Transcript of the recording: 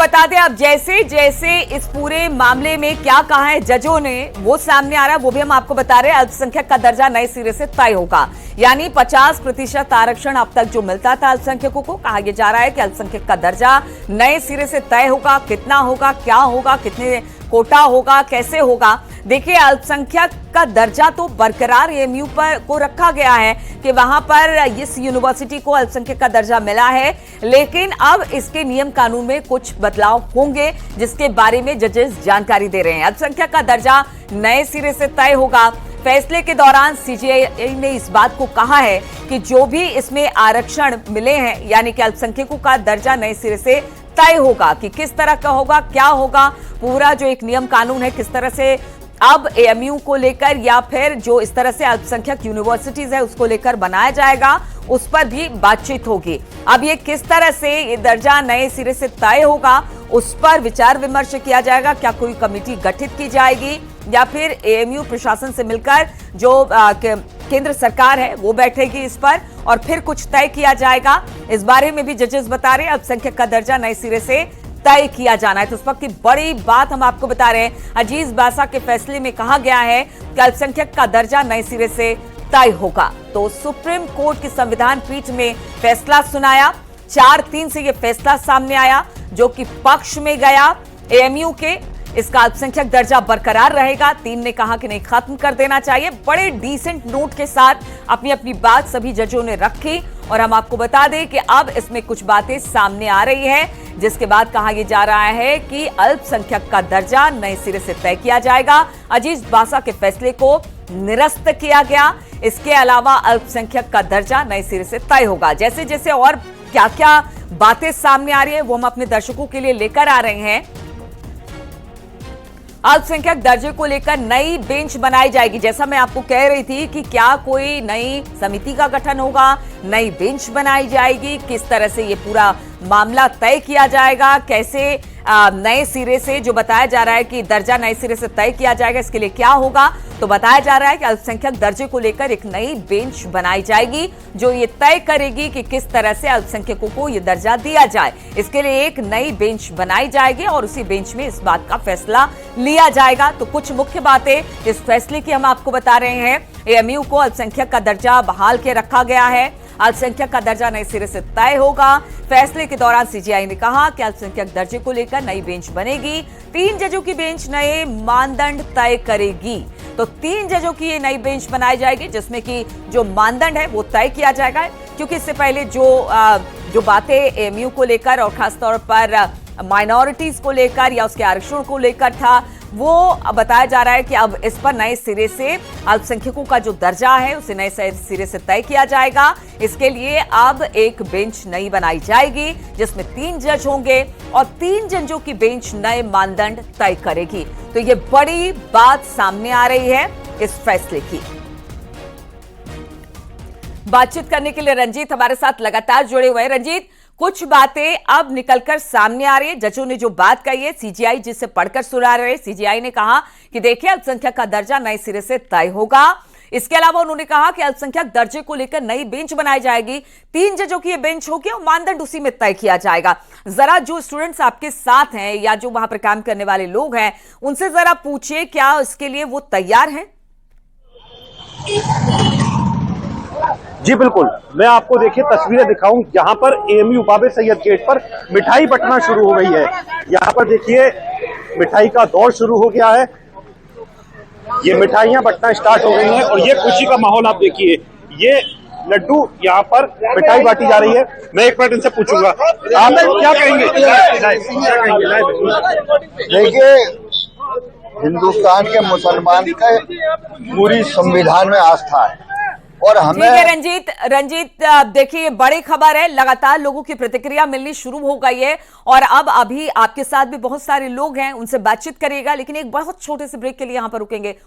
बता दें, अब जैसे जैसे इस पूरे मामले में क्या कहा है जजों ने वो सामने आ रहा है, वो भी हम आपको बता रहे हैं। अल्पसंख्यक का दर्जा नए सिरे से तय होगा, यानी 50% आरक्षण अब तक जो मिलता था अल्पसंख्यकों को, कहा यह जा रहा है कि अल्पसंख्यक का दर्जा नए सिरे से तय होगा। कितना होगा, क्या होगा, कितने कोटा होगा, कैसे होगा? देखिए, अल्पसंख्यक का दर्जा तो बरकरार एएमयू पर को रखा गया है कि वहां पर इस यूनिवर्सिटी को अल्पसंख्यक का दर्जा मिला है, लेकिन अब इसके नियम कानून में कुछ बदलाव होंगे जिसके बारे में जजेस जानकारी दे रहे हैं। अल्पसंख्यक का दर्जा नए सिरे से तय होगा। फैसले के दौरान सीजेआई ने इस बात को कहा है कि जो भी इसमें आरक्षण मिले हैं, यानी कि अल्पसंख्यकों का दर्जा नए सिरे से तय होगा कि किस तरह का होगा, क्या होगा, पूरा जो एक नियम कानून है किस तरह से अब एएमयू को लेकर या फिर जो इस तरह से अल्पसंख्यक यूनिवर्सिटीज है उसको लेकर बनाया जाएगा, उस पर भी बातचीत होगी। अब ये किस तरह से ये दर्जा नए सिरे से तय होगा उस पर विचार विमर्श किया जाएगा। क्या कोई कमेटी गठित की जाएगी या फिर एएमयू प्रशासन से मिलकर जो केंद्र सरकार है वो बैठेगी इस पर और फिर कुछ तय किया जाएगा। इस बारे में भी जजेस बता रहे हैं अल्पसंख्यक का दर्जा नए सिरे से तय किया जाना है। तो उस वक्त की बड़ी बात हम आपको बता रहे हैं, अजीज बासा के फैसले में कहा गया है कि अल्पसंख्यक का दर्जा नए सिरे से तय होगा। तो सुप्रीम कोर्ट की संविधान पीठ में फैसला सुनाया, 4-3 से यह फैसला सामने आया जो कि पक्ष में गया एएमयू के। इसका अल्पसंख्यक दर्जा बरकरार रहेगा। 3 ने कहा कि नहीं, खत्म कर देना चाहिए। बड़े डिसेंट नोट के साथ अपनी अपनी बात सभी जजों ने रखी और हम आपको बता दें कि अब इसमें कुछ बातें सामने आ रही हैं, जिसके बाद कहा यह जा रहा है कि अल्पसंख्यक का दर्जा नए सिरे से तय किया जाएगा। अजीज बासा के फैसले को निरस्त किया गया। इसके अलावा अल्पसंख्यक का दर्जा नए सिरे से तय होगा। जैसे जैसे और क्या क्या बातें सामने आ रही है वो हम अपने दर्शकों के लिए लेकर आ रहे हैं। अल्पसंख्यक दर्जे को लेकर नई बेंच बनाई जाएगी। जैसा मैं आपको कह रही थी कि क्या कोई नई समिति का गठन होगा, नई बेंच बनाई जाएगी, किस तरह से ये पूरा मामला तय किया जाएगा, कैसे नए सिरे से जो बताया जा रहा है कि दर्जा नए सिरे से तय किया जाएगा, इसके लिए क्या होगा। तो बताया जा रहा है कि अल्पसंख्यक दर्जे को लेकर एक नई बेंच बनाई जाएगी जो ये तय करेगी कि किस तरह से अल्पसंख्यकों को ये दर्जा दिया जाए। इसके लिए एक नई बेंच बनाई जाएगी और उसी बेंच में इस बात का फैसला लिया जाएगा। तो कुछ मुख्य बातें इस फैसले की हम आपको बता रहे हैं। एएमयू को अल्पसंख्यक का दर्जा बहाल के रखा गया है। अल्पसंख्यक का दर्जा नए सिरे से तय होगा। फैसले के दौरान सीजेआई ने कहा कि अल्पसंख्यक दर्जे को लेकर नई बेंच बनेगी। 3 जजों की बेंच नए मानदंड तय करेगी। तो 3 जजों की ये नई बेंच बनाई जाएगी जिसमें कि जो मानदंड है वो तय किया जाएगा, क्योंकि इससे पहले जो बातें एएमयू को लेकर और खासतौर पर माइनॉरिटीज को लेकर या उसके आरक्षण को लेकर था, वो बताया जा रहा है कि अब इस पर नए सिरे से अल्पसंख्यकों का जो दर्जा है उसे नए सिरे से तय किया जाएगा। इसके लिए अब एक बेंच नई बनाई जाएगी जिसमें 3 जज होंगे और 3 जजों की बेंच नए मानदंड तय करेगी। तो ये बड़ी बात सामने आ रही है इस फैसले की। बातचीत करने के लिए रंजीत हमारे साथ लगातार जुड़े हुए हैं। रंजीत, कुछ बातें अब निकलकर सामने आ रही है। जजों ने जो बात कही है, सीजेआई जिसे पढ़कर सुना रहे, सीजेआई ने कहा कि देखिए अल्पसंख्यक का दर्जा नए सिरे से तय होगा। इसके अलावा उन्होंने कहा कि अल्पसंख्यक दर्जे को लेकर नई बेंच बनाई जाएगी। 3 जजों की यह बेंच होगी और मानदंड उसी में तय किया जाएगा। जरा जो स्टूडेंट्स आपके साथ हैं या जो वहां पर काम करने वाले लोग हैं उनसे जरा पूछिए, क्या इसके लिए वो तैयार हैं? जी बिल्कुल, मैं आपको देखिए तस्वीरें दिखाऊं। यहाँ पर एएमयू बाबे सैयद गेट पर मिठाई बंटना शुरू हो गई है। यहाँ पर देखिए मिठाई का दौर शुरू हो गया है। ये मिठाइयाँ बंटना स्टार्ट हो गई हैं और ये खुशी का माहौल आप देखिए। ये लड्डू यहाँ पर मिठाई बांटी जा रही है। मैं एक मिनट इनसे पूछूंगा, आप क्या कहेंगे? देखिए, हिंदुस्तान के मुसलमान का पूरी संविधान में आस्था है और हमें। ठीक है रंजीत, देखिए बड़ी खबर है, लगातार लोगों की प्रतिक्रिया मिलनी शुरू हो गई है और अब अभी आपके साथ भी बहुत सारे लोग हैं, उनसे बातचीत करिएगा, लेकिन एक बहुत छोटे से ब्रेक के लिए यहाँ पर रुकेंगे।